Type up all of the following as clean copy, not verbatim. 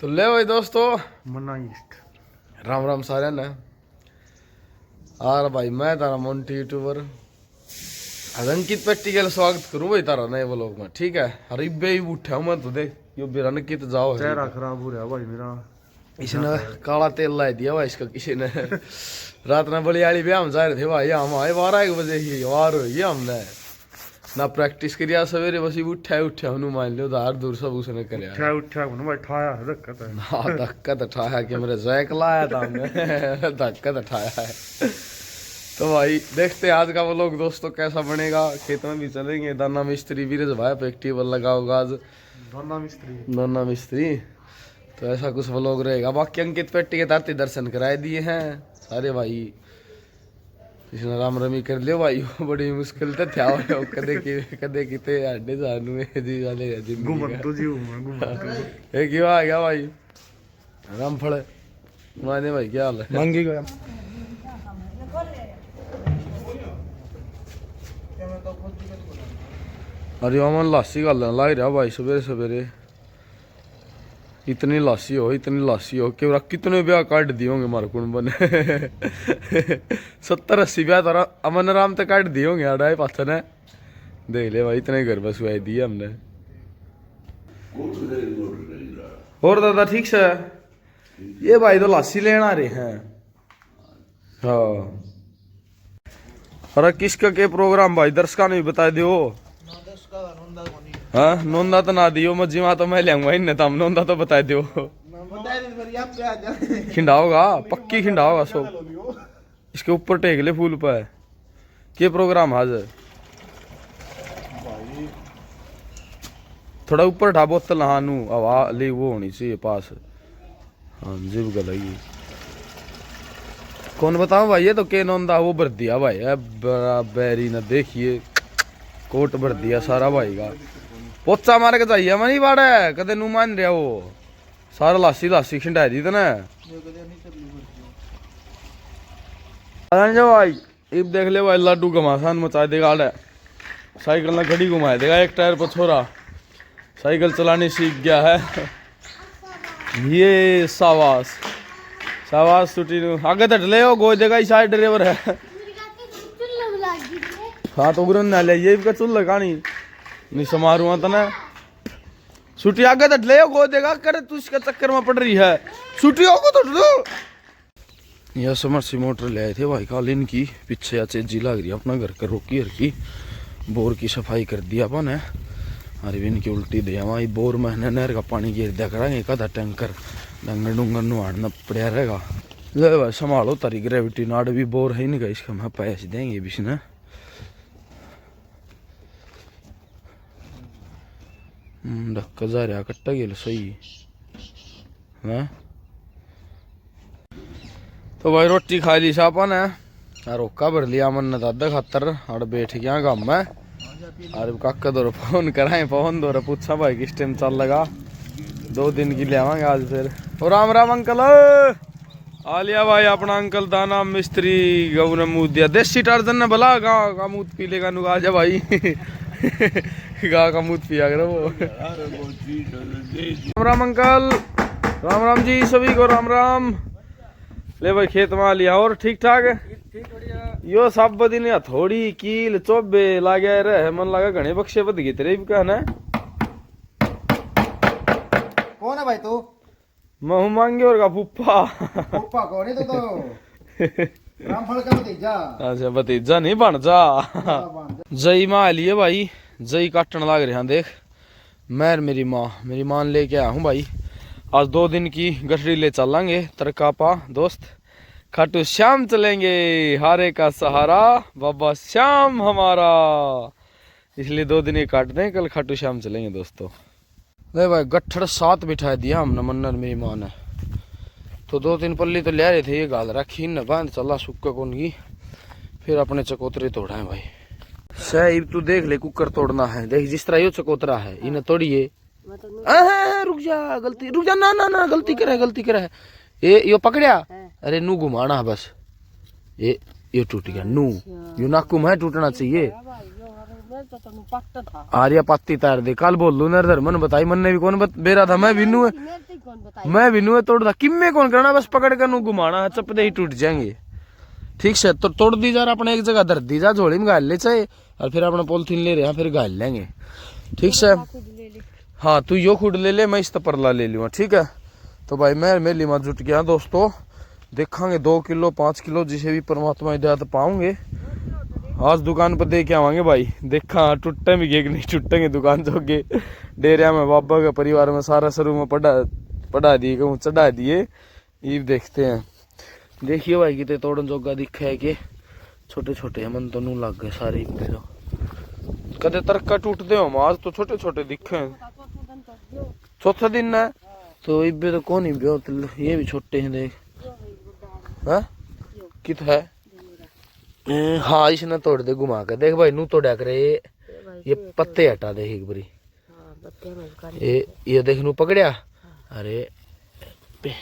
तो ले भाई दोस्तों मन्ना ईस्ट राम राम सारे ने आर भाई मैं तारा मोंटी यूट्यूबर अंकित पेट्टी के स्वागत करूं भाई तारा नए व्लॉग में। ठीक है अरे बे उठा मैं तो देख यो बेरा अंकित जाओ चेहरा खराब हो रहा भाई मेरा। इसने काला तेल ला दिया भाई इसका किसी ने रात में बलियाली ब्याह हम जा रहे थे भाई हम आए 12 बजे ही वार हुई हमने ना प्रैक्टिस करिया सवेरे बस उठा हनुमान लो धार दूर सब उसने करया उठा भाई ठाया धक्का था हाँ धक्का तो ठाया कि मेरे जैक लाया था हमने धक्का तो ठाया है। तो भाई देखते हैं आज का व्लॉग दोस्तों कैसा बनेगा। खेत में भी चलेंगे दाना मिस्त्री वीरज भाई पे टेबल लगा होगा आज दाना मिस्त्री तो ऐसा कुछ व्लॉग रहेगा। बाकी अंकित पेट्टी के तारती दर्शन कराए दिए हैं सारे भाई इसने राम रमी कर लियो भाई बड़ी मुश्किल तो था कदे किते हड्डे जानू जी वाले घुमन तो जी घुमन एक क्यों आ गया भाई रामफल माने भाई क्या हाल है मांगी गया अरे अमन लासी गल ला रहा भाई सवेरे सवेरे इतनी लासी हो कि कितने ब्याह काट दिए होंगे हमारे कुंब ने 70-80 ब्याह तारा अमन राम तक काट दिए होंगे आड़ा पाथर ने देख ले भाई इतने घर बस हुआ दिए हमने। और दादा ठीक से ये भाई तो लासी लेना रहे हैं। हाँ अरे किसका के प्रोग्राम भाई दर्शका ने भी बता दियो। हाँ नोंदा तो ना दियो मजी वहां तो मैं लेंगा इन तम नोंदा तो बता दियो खिंडा होगा पक्की खिंडा होगा सब इसके ऊपर टेक ले फूल पे के प्रोग्राम आज थोड़ा ऊपर ढा बोतल हानू हवा ले वो होनी चाहिए पास। हाँ जिब गलगी कौन बताओ भाई ये तो के नोंदा वो भर दिया भाई बैरी न देखिए कोट भर दिया सारा भाई का पोचा मार के चाहिए मैं नहीं बाड़ा कदे नू मान रहा वो सारा लासी खिंडा दी तने भाई इब देख ले भाई लाडू घमासान मचा देगा आड़ा साइकिल ना घड़ी घुमा देगा एक टायर पर छोरा साइकिल चलाने सीख गया है ये शाबाश छुट्टी आगे तट ले गोई देगा शायद ड्राइवर है। हाँ तो उग्रन ना ले ये चुल्ला कहानी नहीं समारू तो ना छुट्टी आगे तट ले गोई देगा करे तू इसका चक्कर में पड़ रही है छुट्टी होगा तो यह समरसी मोटर ले आए थे भाई काल इनकी पीछे या चेजी लग रही है अपना घर का रोकी हर की बोर की सफाई कर दिया अपन है। अरे भी इनकी उल्टी दे वहाँ बोर महीने नहर का पानी गिर दिया कराएंगे एक आधा टैंकर डंगर डूंगर नुहाड़ना पड़ा रहेगा। ले भाई संभालो तारी ग्रेविटी नाड़ भी बोर है नहीं इसका मैं पैसे देंगे भी ना धक्का जा रहा कट्टा गेल सही है। तो भाई रोटी खा ली सापन है रोका भर लिया मन ने दादा खातर और बैठ गया काम में अरे काका दौर फोन कराए फोन दौर पूछा भाई किस टाइम चल लगा 2 दिन की ले आवांगे आज फिर। और राम राम अंकल आ लिया भाई अपना अंकल दाना मिस्त्री गऊ ने मुँह दिया देसी टार्जन ने भला गाँव का मुँह पी लेगा नुगा जा भाई गाँव का मुँह पिया कर वो। राम राम अंकल राम जी सभी को राम राम। ले भाई खेत में आ लिया और ठीक ठाक है यो सब दिन थोड़ी कील चोबे लागे रहे मन लगा घने बक्से बद गए तेरे भी कहना कौन है भाई तू मैं मांगे और का पुप्पा कौन है तो रामफल का भतीजा। अच्छा भतीजा नहीं बन जा जई माँ लिए भाई जई काटने लग रहे हैं देख मैं मेरी माँ लेके आया हूँ भाई आज 2 दिन की गठरी ले चलेंगे तरकापा दोस्त खाटू श्याम चलेंगे हारे का सहारा बाबा श्याम हमारा इसलिए 2 दिन ही काट दें कल खाटू श्याम चलेंगे दोस्तों। नहीं भाई गट्ठड़ 7 बिठा दिया हमने मन्नर मेरी माँ ने तो 2-3 पल्ली तो ले रहे थे ये गाल रखी न बांध चला सुक्का कौन की फिर अपने चकोतरे तोड़ा है भाई साहिब तू देख ले कुकर तोड़ना है देख जिस तरह ये चकोतरा है इन्हें तोड़िए रुक जा गलती रुक जा ना गलती करे ये पकड़िया अरे नू घुमाना है बस ये टूट गया नू यो नाकू में टूटना चाहिए तो तनु पट्ट था आर्या पत्ती तार दे कल बोल लू नर मन बताई मन ने भी कौन बेरा था मैं बिनू है मेरे से कौन बताई मैं बिनू है तोड़ था किम्मे कौन करना बस पकड़ कर नू घुमाना चपदे ही टूट जाएंगे ठीक से तो तोड़ दी जा अपने एक जगह धर दी जा झोली में गाल ले चाहे और फिर अपना पॉलिथीन ले रहे हैं फिर गाल लेंगे ठीक से खुद ले ले हाँ तू यो खुद ले ले मैं इस परला ले लूँगा ठीक है। तो भाई मैं मेली में जुट गया दोस्तों देखांगे 2 किलो 5 किलो जिसे भी परमात्मा हिदायत पाऊंगे आज दुकान पर दे के आवांगे भाई देखा टूटे भी कि नहीं टूटेंगे दुकान जोगे डेरिया में बाबा के परिवार में सारा शुरू में पढ़ा दिए कहूँ चढ़ा दिए ये देखते हैं देखिए भाई कितने तोड़न जोगा दिखा है कि छोटे छोटे मन तो नू लग गए सारे इब्बे तो कदे तरक्का टूटते हो आज तो छोटे छोटे दिखे हैं चौथा दिन है तो इब्बे तो कौन इब्बे ये भी छोटे हैं देख हाँ कित है हाँ इसने तोड़ दे घुमा कर देख भाई नू तोड़ा करे ये पत्ते हटा दे एक बारी ये देख नू पकड़िया अरे दे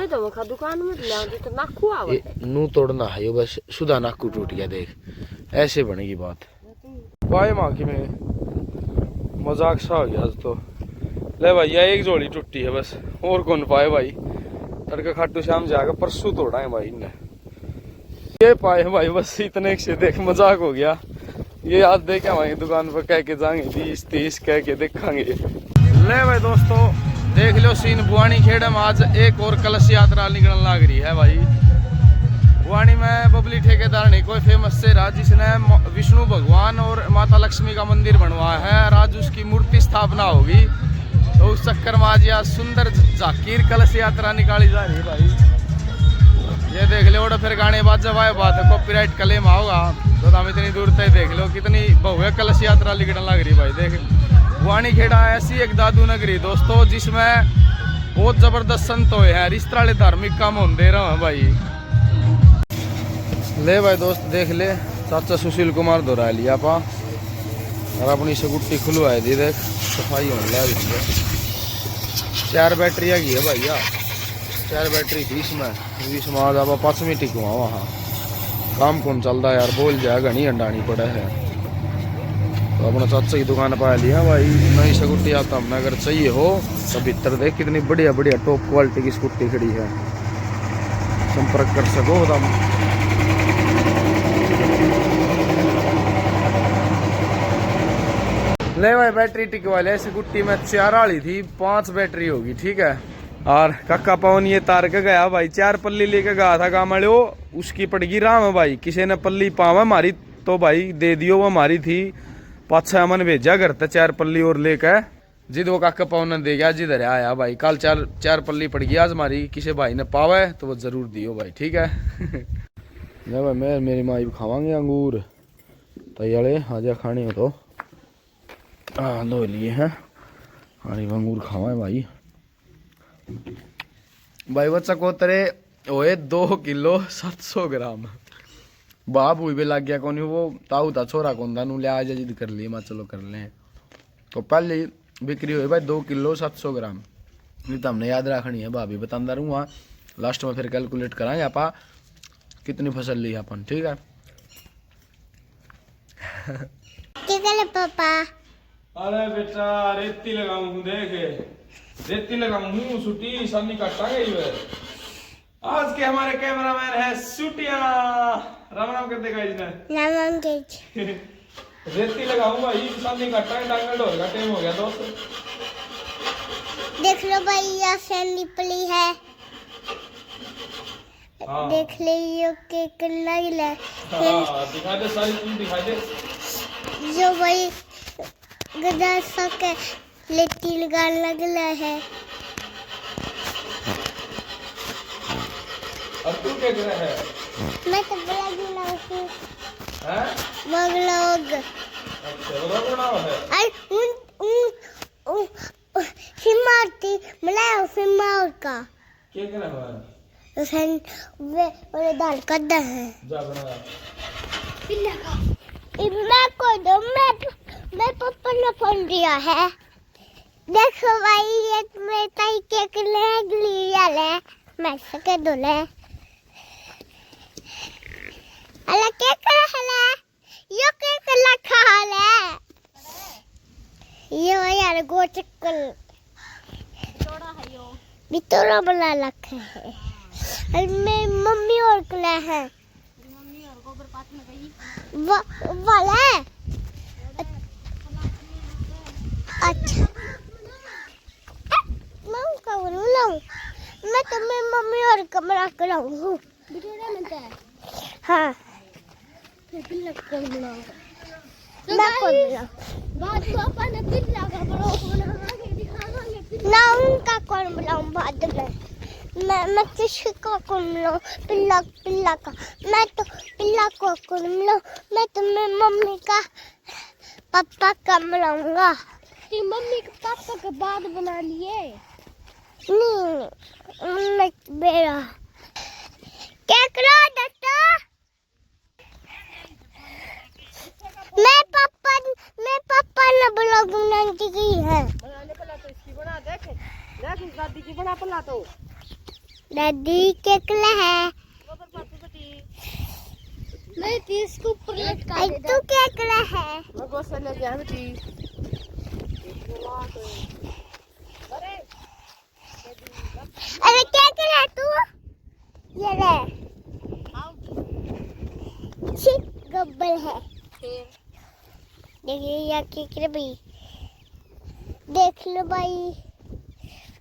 तो मैं दुकान में ले आऊं तो नाकू आवे नू तोड़ना है ये बस सुधा नाकू टूट गया देख ऐसे बनेगी बात भाई माँ की में मजाक सा हो गया आज तो ले भाई ये एक जोड़ी टूटी है बस और कौन पाए भाई तड़का खाटू श्याम जाकर परसों तोड़ा है भाई इनने ये पाए भाई बस इतने से देख मजाक हो गया ये आज देखे भाई दुकान पर कह के जाएंगे 20-30 कह के देखांगे ले भाई दोस्तों देख लो सीन बुआनी खेड़े में आज एक और कलश यात्रा निकलने लग रही है भाई बुआनी में बबली ठेकेदार ने कोई फेमस से राज जिसने विष्णु भगवान और माता लक्ष्मी का मंदिर बनवाया है आज उसकी मूर्ति स्थापना होगी तो उस चक्कर में आज यहाँ सुंदर जाकिर कलश यात्रा निकाली जा रही है भाई ये देख लो और फिर गाने बाद जब आए बात है कॉपीराइट क्लेम आओगा तो हम इतनी दूर तक देख लो कितनी भव्य कलश यात्रा निकलने लग रही भाई देख बुआनी खेड़ा ऐसी एक दादू नगरी दोस्तों जिसमें बहुत जबरदस्त संत हुए हैं इस तरह धार्मिक काम होने रहा है भाई ले भाई दोस्त देख ले चाचा सुशील कुमार दोहरा लिया आपा और अपनी सकुट्टी खुलवाई दी देख सफाई होने लग रही है 4 बैटरी की है भैया 4 बैटरी थी इसमें आज आप 5वीं टिकवा वहाँ काम कौन चलता यार बोल जाए घनी अंडानी पड़ा है तो अपना चाचा की दुकान पा लिया भाई नई स्कूटी आता हमने अगर चाहिए हो तो भीतर देख कितनी बढ़िया बढ़िया टॉप क्वालिटी की स्कूटी खड़ी है संपर्क कर सको तो ले भाई बैटरी टिकवा ले स्कूटी में 4 वाली थी 5 बैटरी होगी ठीक है। और काका पवन ये तार के गया भाई 4 पल्ली लेके गया था गामड़ो उसकी पड़गी राम है भाई किसी ने पल्ली पावा मारी तो भाई दे दियो वो हमारी थी 5-6 मन भेजा घर तक 4 पल्ली और लेकर जिद वो काका पवन ने दे गया जिधर आया भाई कल 4 पल्ली पड़ गई आज हमारी किसी भाई ने पावा है तो वो जरूर दियो भाई ठीक है। नहीं भाई मैं मेरी माँ भी खावांगे अंगूर तैयारे आजा खाने हो तो हाँ लो लिए हैं अरे अंगूर खावा है भाई भाई बच्चा को तेरे ओए 2 किलो 700 ग्राम बाप हुई भी लग गया कौन वो ताऊ था छोरा कौन था नू ले आज जिद कर लिए मैं चलो कर लें तो पहले बिक्री हुई भाई 2 किलो 700 ग्राम नहीं तो हमने याद रखनी है भाभी बताता रहूँगा लास्ट में फिर कैलकुलेट कराएंगे आपा कितनी फसल ली अपन ठीक है। पापा अरे बेटा रेती लगाऊं देख रेती लगाऊं छुट्टी सामने काटांगे ये आज के हमारे कैमरामैन है सुटिया राम राम कर देगा इसने राम राम के रेती लगाऊं भाई सामने काटांगे डांगल ढोल का टाइम हो गया दोस्त देख लो भाई ये सैंडी पली है हाँ। देख ले ये के कितना है हां दिखा दे सारी चीज दिखा दे जो भाई गदा सके लेती लगाने लगला है अब तू क्या कर रहा है मैं तो ब्लॉग बनाऊं हैं ब्लॉग अच्छा वो बनाओ है अरे उन हिमाती मलाई फिल्म का क्या करना है उसन वे दाल कद्दा है जा बना पिल्ला का इतना को दो मैं पापा ने फोन दिया है देखो भाई ये मैं ताई केक ले लिया ले मैं सके दोले अला केक हला यो केक ला खा ले ये यार गो चक्कर बितोड़ा बना रखा है। और मैं मम्मी और कला है वाला है। अच्छा मैं क्या बोलूं मैं तुम्हें मम्मी और कमरा कराऊं हाँ मैं कौन बुलाऊं ना उनका कौन बुलाऊं बाद में मैं किसका कौन बुलाऊं पिल्ला का मैं तो पिल्ला को कौन बुलाऊं मैं तुम्हें मम्मी का पापा का बुलाऊंगा मम्मी के पापा के बाद बना लिए नहीं बेरा क्या करो दादा मैं पापा ने ब्लॉग बनाने की है बनाने पला तो इसकी बना देख देख दादी की बना पला तो दादी केकला है ऊपर पापू बेटी मैं इसको ऊपर लटका दे तू केकला है मैं बहुत सारे ले गया बेटी अरे केकला तू ये ले छी गब्बर है देखिए ये केकला भी देख लो भाई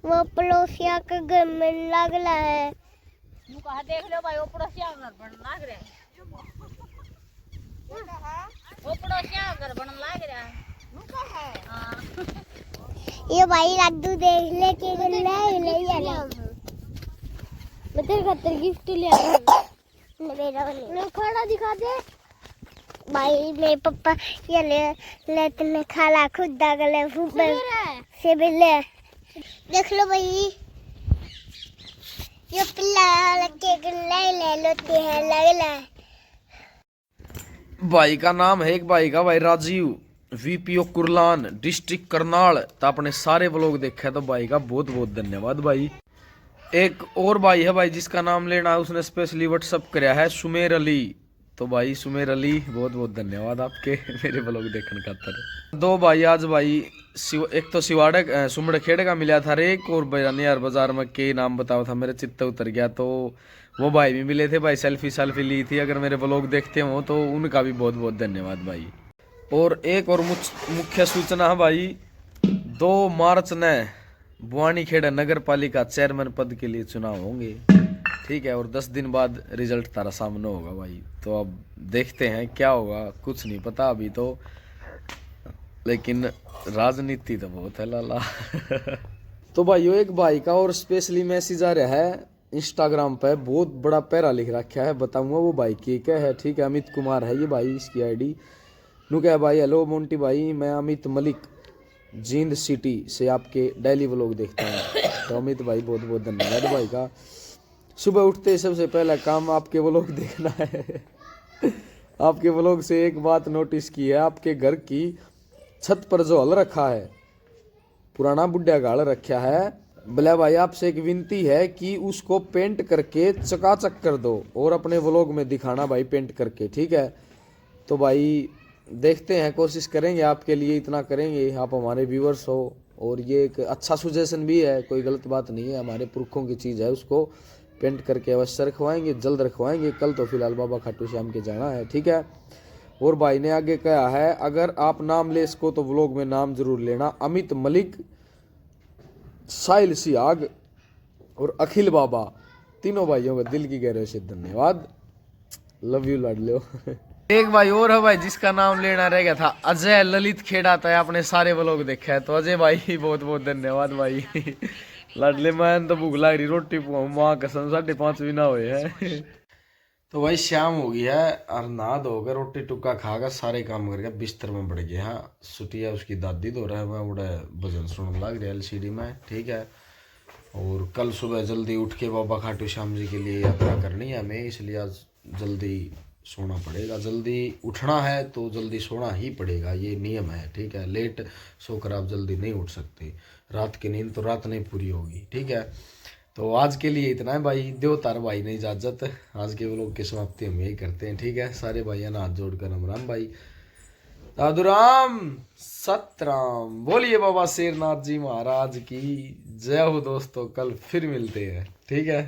वो पड़ोसिया का घर में लगला है तू कहा देख लो भाई वो पड़ोसिया घर बन लाग रहे वो पड़ोसिया घर बन लाग रहा है हां ये भाई लड्डू देख ले के ले ले मैं तेरे खातिर गिफ्ट ले आया मेरा नहीं खड़ा दिखा दे भाई मेरे पापा ये ले तुमने खाला खुद दागले ऊपर से भी ले देख लो भाई ये पिल्ला लगे ले लेते हैं लगला भाई का नाम है एक भाई का भाई राजीव वीपीओ कुरलान डिस्ट्रिक्ट करनाल। तो आपने सारे व्लॉग देखे तो भाई का बहुत बहुत धन्यवाद भाई। एक और भाई है भाई जिसका नाम लेना है उसने स्पेशली व्हाट्सअप कराया है सुमेर अली। तो भाई सुमेर अली बहुत बहुत धन्यवाद आपके मेरे व्लॉग देखने खातर। दो भाई आज भाई एक तो सिवाड़क सुमड़ खेड़ का मिला था एक और बयानी यार बाजार में के नाम बताओ था मेरे चित्त उतर गया। तो वो भाई भी मिले थे भाई सेल्फी ली थी। अगर मेरे व्लॉग देखते हो तो उनका भी बहुत बहुत धन्यवाद भाई। और एक और मुख्य सूचना है भाई 2 मार्च ने बुआनीखेड़ा नगर पालिका चेयरमैन पद के लिए चुनाव होंगे ठीक है। और 10 दिन बाद रिजल्ट तारा सामने होगा भाई। तो अब देखते हैं क्या होगा कुछ नहीं पता अभी तो लेकिन राजनीति तो बहुत है लाला तो भाई एक भाई का और स्पेशली मैसेज आ रहा है इंस्टाग्राम पे बहुत बड़ा पैरा लिख रखा है बताऊंगा वो भाई की क्या है ठीक है। अमित कुमार है ये भाई इसकी आईडी नु क्या भाई हेलो मोंटी भाई मैं अमित मलिक जींद सिटी से आपके डेली व्लॉग देखता हूँ। तो अमित भाई बहुत बहुत धन्यवाद भाई का। सुबह उठते ही सबसे पहला काम आपके व्लॉग देखना है आपके व्लॉग से एक बात नोटिस की है आपके घर की छत पर जो हल रखा है पुराना बुढ़िया का हल रखा है बोले भाई आपसे एक विनती है कि उसको पेंट करके चकाचक कर दो और अपने व्लॉग में दिखाना भाई पेंट करके ठीक है। तो भाई देखते हैं कोशिश करेंगे आपके लिए इतना करेंगे आप हमारे व्यूअर्स हो और ये एक अच्छा सुजेशन भी है कोई गलत बात नहीं है हमारे पुरखों की चीज़ है उसको पेंट करके अवश्य रखवाएंगे जल्द रखवाएंगे। कल तो फिलहाल बाबा खाटू श्याम के जाना है ठीक है। और भाई ने आगे कहा है अगर आप नाम ले इसको तो व्लॉग में नाम जरूर लेना अमित मलिक साहिल सियाग और अखिल बाबा तीनों भाइयों का दिल की गहराई से धन्यवाद लव यू लाडलो एक भाई और है भाई जिसका नाम लेना रह गया था अजय ललित खेड़ा था आपने सारे व्लॉग देखा है। तो अजय भाई बहुत बहुत धन्यवाद भाई लाडले मैं तो भूख लग रही रोटी माँ कसम 5:30 भी ना हुए है। तो भाई शाम हो गया है और नहा धोकर रोटी टुक्का खाकर सारे काम करके बिस्तर में बढ़ गया हाँ सुटिया उसकी दादी धो रहा है मैं बड़ा भजन सुनने लग रहा है LCD में ठीक है। और कल सुबह जल्दी उठ के बाबा खाटू श्याम जी के लिए यात्रा करनी है हमें इसलिए आज जल्दी सोना पड़ेगा। जल्दी उठना है तो जल्दी सोना ही पड़ेगा ये नियम है ठीक है। लेट सोकर आप जल्दी नहीं उठ सकते रात की नींद तो रात नहीं पूरी होगी ठीक है। तो आज के लिए इतना है भाई देवतार भाई ने इजाज़त आज के व्लॉग की समाप्ति हम यही करते हैं ठीक है। सारे भाइयों ने हाथ जोड़कर हम राम भाई साधुराम सतराम। बोलिए बाबा शेरनाथ जी महाराज की जय हो दोस्तों। कल फिर मिलते हैं, ठीक है।